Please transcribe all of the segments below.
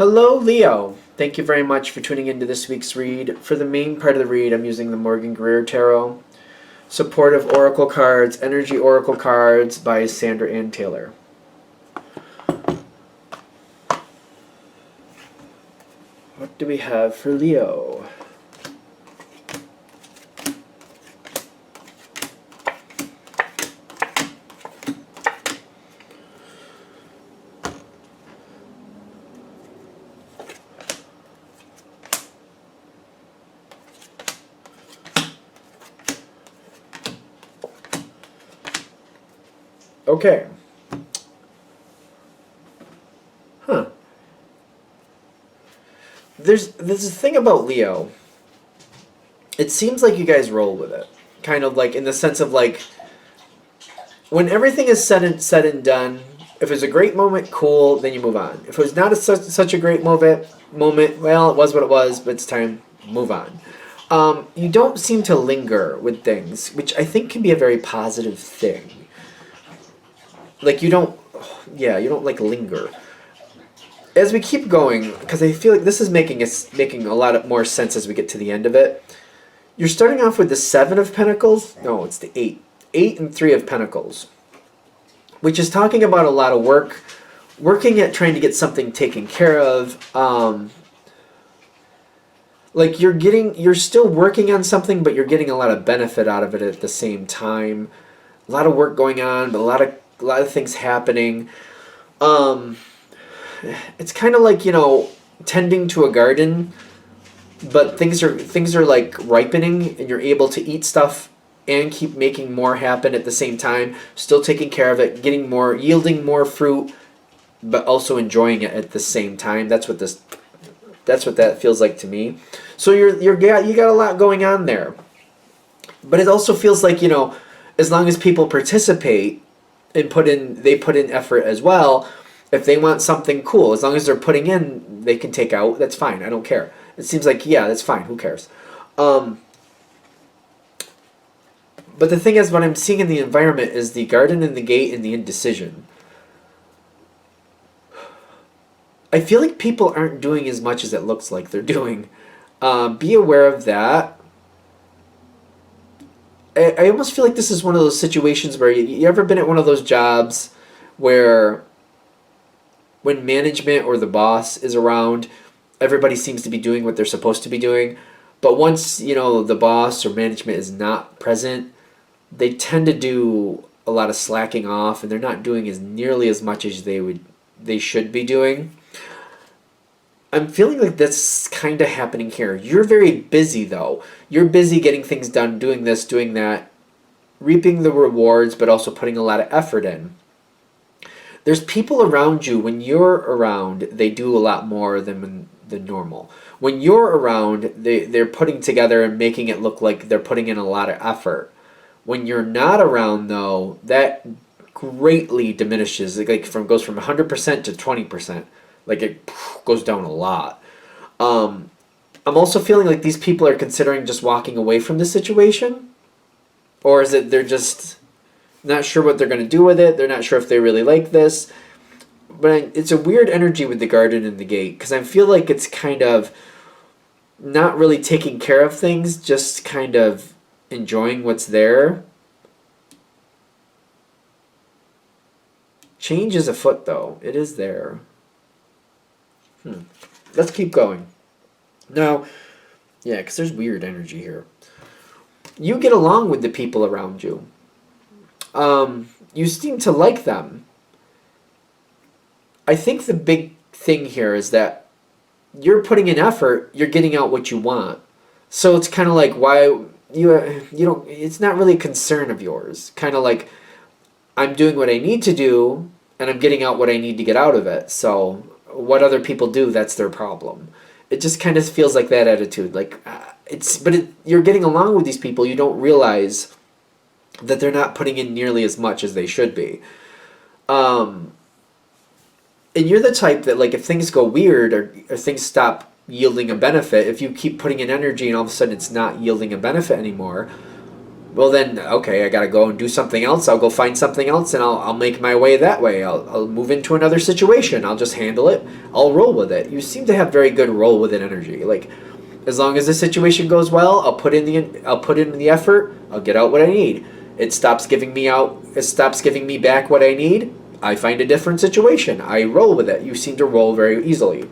Hello, Leo. Thank you very much for tuning into this week's read. For the main part of the read, I'm using the Morgan Greer Tarot. Supportive Oracle cards, Energy Oracle cards by Sandra Ann Taylor. What do we have for Leo? Okay. There's a thing about Leo. It seems like you guys roll with it. Kind of like in the sense of like when everything is said and done, if it's a great moment, cool, then you move on. If it was not such a great moment, well, it was what it was, but it's time move on. You don't seem to linger with things, which I think can be a very positive thing. Like you don't like linger. As we keep going, because I feel like this is making a lot more sense as we get to the end of it. You're starting off with the Seven of Pentacles. No, it's the Eight. 8 and 3 of Pentacles, which is talking about a lot of working at trying to get something taken care of. Like you're still working on something, but you're getting a lot of benefit out of it at the same time. A lot of work going on, but a lot of things happening. It's kind of like, tending to a garden, but things are like ripening and you're able to eat stuff and keep making more happen at the same time, still taking care of it, yielding more fruit, but also enjoying it at the same time. That's what that feels like to me. So you got a lot going on there. But it also feels like, as long as people participate and put in effort as well, if they want something cool, as long as they're putting in, they can take out, that's fine. I don't care. It seems like, yeah, that's fine. Who cares? But the thing is, what I'm seeing in the environment is the garden and the gate and the indecision. I feel like people aren't doing as much as it looks like they're doing. Be aware of that. I almost feel like this is one of those situations where you ever been at one of those jobs where when management or the boss is around, everybody seems to be doing what they're supposed to be doing. But once, the boss or management is not present, they tend to do a lot of slacking off and they're not doing nearly as much as they should be doing. I'm feeling like that's kind of happening here. You're very busy though. You're busy getting things done, doing this, doing that, reaping the rewards, but also putting a lot of effort in. There's people around you. When you're around, they do a lot more than normal. When you're around, they're putting together and making it look like they're putting in a lot of effort. When you're not around, though, that greatly diminishes. It goes from 100% to 20%. Like it goes down a lot. I'm also feeling like these people are considering just walking away from the situation, or is it they're just not sure what they're going to do with it. They're not sure if they really like this. But it's a weird energy with the garden and the gate, because I feel like it's kind of not really taking care of things, just kind of enjoying what's there. Change is afoot, though. It is there. Let's keep going. Now, yeah, because there's weird energy here. You get along with the people around you. You seem to like them. I think the big thing here is that you're putting in effort, you're getting out what you want. So it's kind of like why you don't, it's not really a concern of yours. Kind of like I'm doing what I need to do and I'm getting out what I need to get out of it. So what other people do, that's their problem. It just kind of feels like that attitude. Like you're getting along with these people, you don't realize that they're not putting in nearly as much as they should be. And you're the type that, like, if things go weird or things stop yielding a benefit, if you keep putting in energy and all of a sudden it's not yielding a benefit anymore, Well then, okay, I gotta go and do something else. I'll go find something else, and I'll make my way that way. I'll move into another situation. I'll just handle it. I'll roll with it. You seem to have very good roll with it energy. Like, as long as the situation goes well, I'll put in the effort. I'll get out what I need. It stops giving me out. It stops giving me back what I need. I find a different situation. I roll with it. You seem to roll very easily.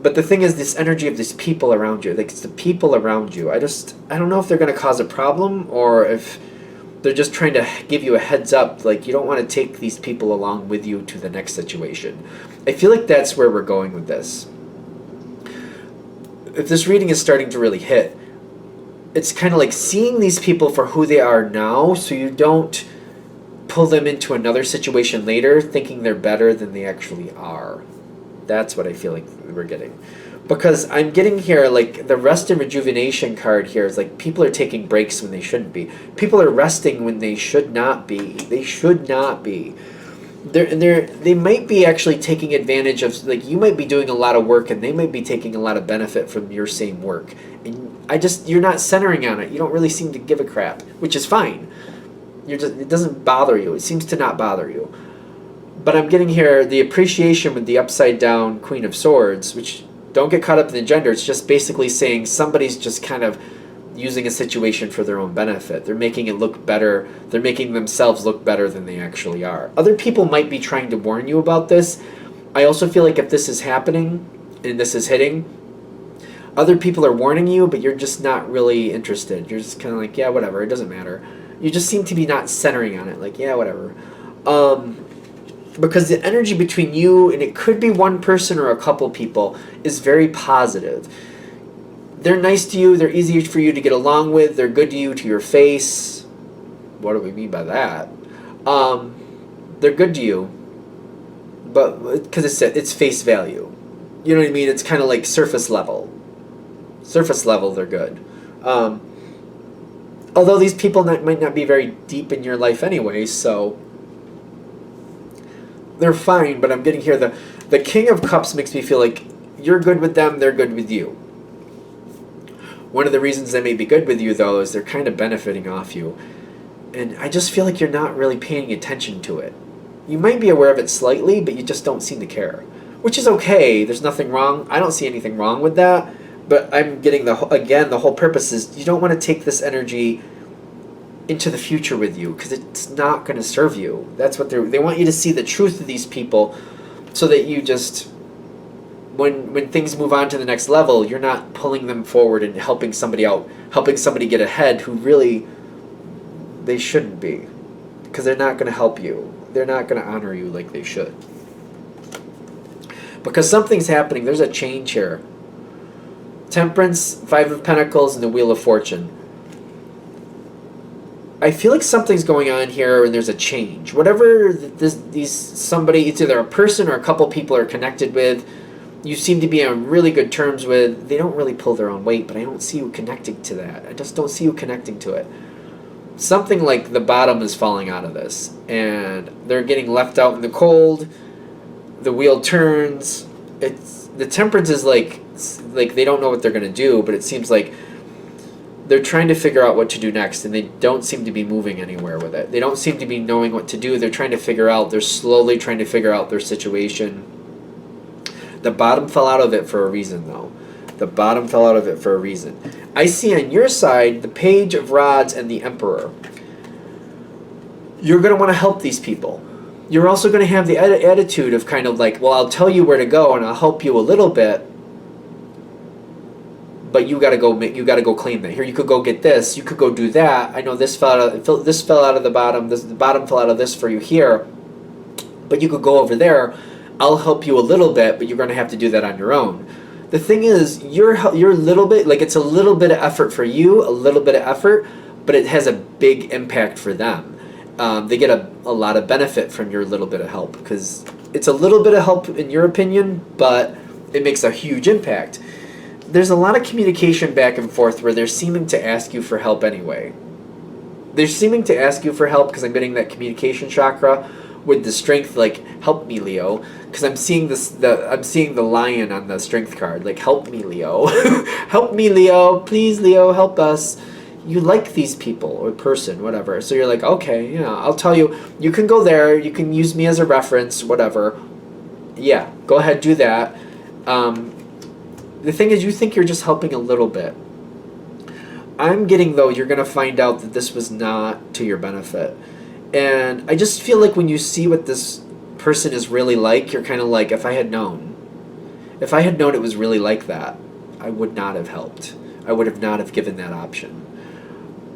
But the thing is, this energy of these people around you, like it's the people around you. I don't know if they're going to cause a problem or if they're just trying to give you a heads up. Like, you don't want to take these people along with you to the next situation. I feel like that's where we're going with this. If this reading is starting to really hit, it's kind of like seeing these people for who they are now, so you don't pull them into another situation later thinking they're better than they actually are. That's what I feel like we're getting. Because I'm getting here, like, the rest and rejuvenation card here is like people are taking breaks when they shouldn't be. People are resting when they should not be. They should not be. They might be actually taking advantage of, like, you might be doing a lot of work and they might be taking a lot of benefit from your same work. And you're not centering on it. You don't really seem to give a crap, which is fine. It doesn't bother you. It seems to not bother you. But I'm getting here the appreciation with the upside down Queen of Swords, which, don't get caught up in the gender. It's just basically saying somebody's just kind of using a situation for their own benefit. They're making it look better. They're making themselves look better than they actually are. Other people might be trying to warn you about this. I also feel like if this is happening and this is hitting, other people are warning you, but you're just not really interested. You're just kind of like, yeah, whatever. It doesn't matter. You just seem to be not centering on it. Like, yeah, whatever. Because the energy between you, and it could be one person or a couple people, is very positive. They're nice to you. They're easy for you to get along with. They're good to you to your face. What do we mean by that? They're good to you, but because it's face value. You know what I mean? It's kind of like surface level. Surface level, they're good. Although these people might not be very deep in your life anyway, so they're fine. But I'm getting here, the King of Cups makes me feel like you're good with them, they're good with you. One of the reasons they may be good with you, though, is they're kind of benefiting off you. And I just feel like you're not really paying attention to it. You might be aware of it slightly, but you just don't seem to care. Which is okay. There's nothing wrong. I don't see anything wrong with that. But I'm getting, the whole purpose is you don't want to take this energy into the future with you, because it's not going to serve you. That's what they want you to see the truth of these people, so that you just, when things move on to the next level, you're not pulling them forward and helping somebody out, helping somebody get ahead who really they shouldn't be, because they're not going to help you. They're not going to honor you like they should. Because something's happening. There's a change here. Temperance, Five of Pentacles, and the Wheel of Fortune. I feel like something's going on here, and there's a change. Whatever somebody, it's either a person or a couple people are connected with, you seem to be on really good terms with. They don't really pull their own weight, but I don't see you connecting to that. I just don't see you connecting to it. Something like the bottom is falling out of this, and they're getting left out in the cold. The wheel turns. The Temperance is like they don't know what they're going to do, but it seems like they're trying to figure out what to do next, and they don't seem to be moving anywhere with it. They don't seem to be knowing what to do. They're trying to figure out, they're slowly trying to figure out their situation. The bottom fell out of it for a reason, though. The bottom fell out of it for a reason. I see on your side the Page of Rods and the Emperor. You're going to want to help these people. You're also going to have the attitude of kind of like, well, I'll tell you where to go and I'll help you a little bit, but you got to go claim that. Here, you could go get this. You could go do that. I know this fell out of the bottom. The bottom fell out of this for you here, but you could go over there. I'll help you a little bit, but you're going to have to do that on your own. The thing is, you're a little bit, like, it's a little bit of effort for you, a little bit of effort, but it has a big impact for them. They get a lot of benefit from your little bit of help, because it's a little bit of help in your opinion, but it makes a huge impact. There's a lot of communication back and forth where they're seeming to ask you for help anyway. They're seeming to ask you for help because I'm getting that communication chakra with the strength, like, help me, Leo, because I'm seeing I'm seeing the lion on the strength card, like, help me, Leo. Help me, Leo, please, Leo, help us. you like these people or person, whatever. So you're like, okay, yeah, I'll tell you, you can go there, you can use me as a reference, whatever. Yeah, go ahead, do that. The thing is, you think you're just helping a little bit. I'm getting, though, you're going to find out that this was not to your benefit. And I just feel like when you see what this person is really like, you're kind of like, if I had known it was really like that, I would not have helped. I would have not have given that option.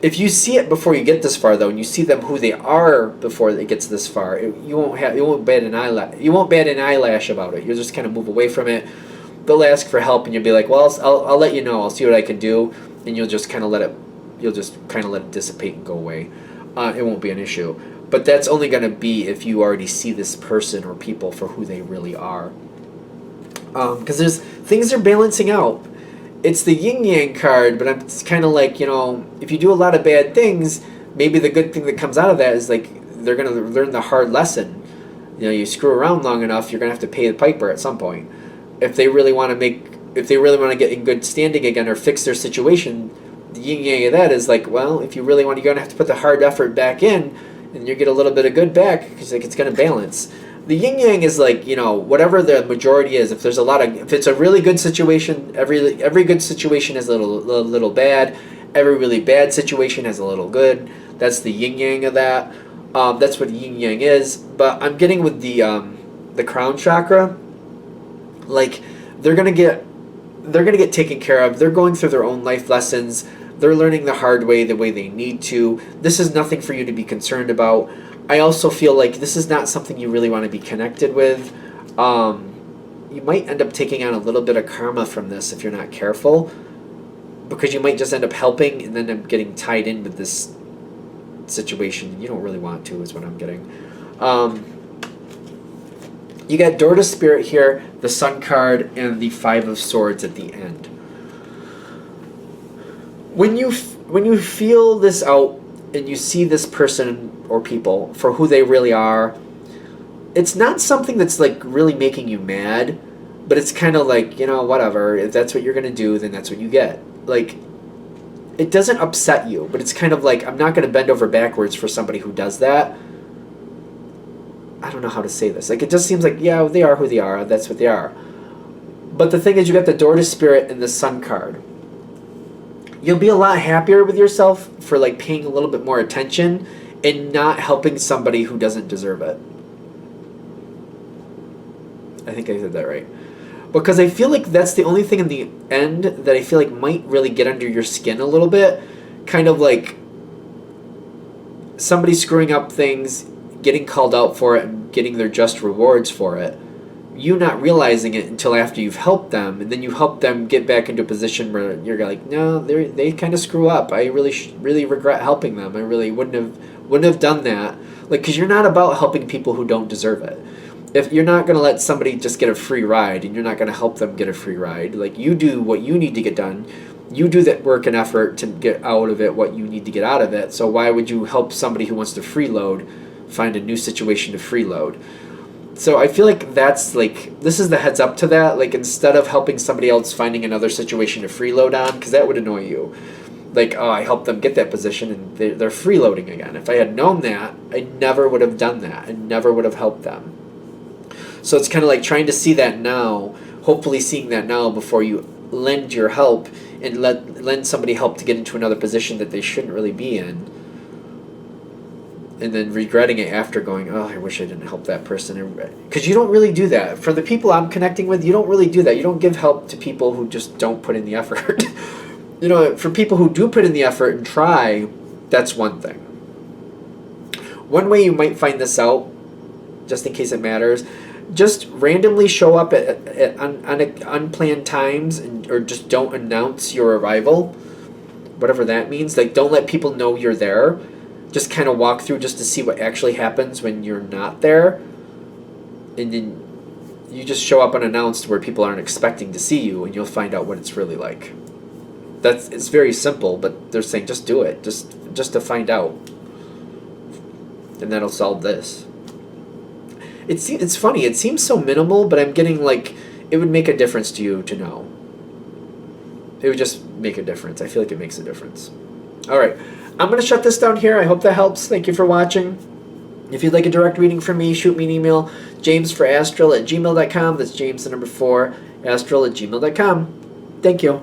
If you see it before you get this far, though, and you see them who they are before it gets this far, you won't bat an eyelash about it. You'll just kind of move away from it. They'll ask for help, and you'll be like, "Well, I'll let you know. I'll see what I can do," and you'll just kind of let it dissipate and go away. It won't be an issue. But that's only going to be if you already see this person or people for who they really are. Because things are balancing out. It's the yin yang card, but it's kind of like, if you do a lot of bad things, maybe the good thing that comes out of that is like they're going to learn the hard lesson. You screw around long enough, you're going to have to pay the piper at some point. If they really want to get in good standing again or fix their situation, the yin yang of that is like, well, if you really want, you're going to have to put the hard effort back in, and you get a little bit of good back because it's going to balance. The yin yang is like, whatever the majority is. If it's a really good situation, every good situation has a little bad. Every really bad situation has a little good. That's the yin yang of that. That's what yin yang is. But I'm getting with the crown chakra, like they're gonna get taken care of. They're going through their own life lessons. They're learning the hard way, the way they need to. This is nothing for you to be concerned about. I also feel like this is not something you really want to be connected with. You might end up taking on a little bit of karma from this if you're not careful, because you might just end up helping and then end up getting tied in with this situation you don't really want to, is what I'm getting. You got Door to Spirit here, the Sun card, and the Five of Swords at the end. When you feel this out and you see this person or people for who they really are, it's not something that's like really making you mad, but it's kind of like, whatever, if that's what you're going to do, then that's what you get. Like, it doesn't upset you, but it's kind of like, I'm not going to bend over backwards for somebody who does that. I don't know how to say this. Like, it just seems like, yeah, they are who they are, that's what they are. But the thing is, you got the Door to Spirit and the Sun card. You'll be a lot happier with yourself for like paying a little bit more attention and not helping somebody who doesn't deserve it. I think I said that right. Because I feel like that's the only thing in the end that I feel like might really get under your skin a little bit. Kind of like somebody screwing up things, getting called out for it, and getting their just rewards for it. You not realizing it until after you've helped them, and then you help them get back into a position where you're like, no, they kind of screw up. I really regret helping them. I really wouldn't have done that. Like, because you're not about helping people who don't deserve it. If you're not going to let somebody just get a free ride, and you're not going to help them get a free ride, like, you do what you need to get done. You do that work and effort to get out of it what you need to get out of it. So why would you help somebody who wants to freeload find a new situation to freeload? So I feel like that's like, this is the heads up to that. Like, instead of helping somebody else finding another situation to freeload on, because that would annoy you. Like, oh, I helped them get that position and they're freeloading again. If I had known that, I never would have done that. I never would have helped them. So it's kind of like trying to see that now, hopefully seeing that now before you lend your help and lend somebody help to get into another position that they shouldn't really be in. And then regretting it after, going, oh, I wish I didn't help that person. Because you don't really do that. For the people I'm connecting with, you don't really do that. You don't give help to people who just don't put in the effort. For people who do put in the effort and try, that's one thing. One way you might find this out, just in case it matters, just randomly show up at unplanned times, or just don't announce your arrival, whatever that means. Like, don't let people know you're there. Just kind of walk through just to see what actually happens when you're not there. And then you just show up unannounced where people aren't expecting to see you, and you'll find out what it's really like. It's very simple, but they're saying just do it, just to find out. And that'll solve this. It's funny, it seems so minimal, but I'm getting like, it would make a difference to you to know. It would just make a difference. I feel like it makes a difference. All right. I'm going to shut this down here. I hope that helps. Thank you for watching. If you'd like a direct reading from me, shoot me an email, jamesforastral@gmail.com. That's James, the number 4, astral@gmail.com. Thank you.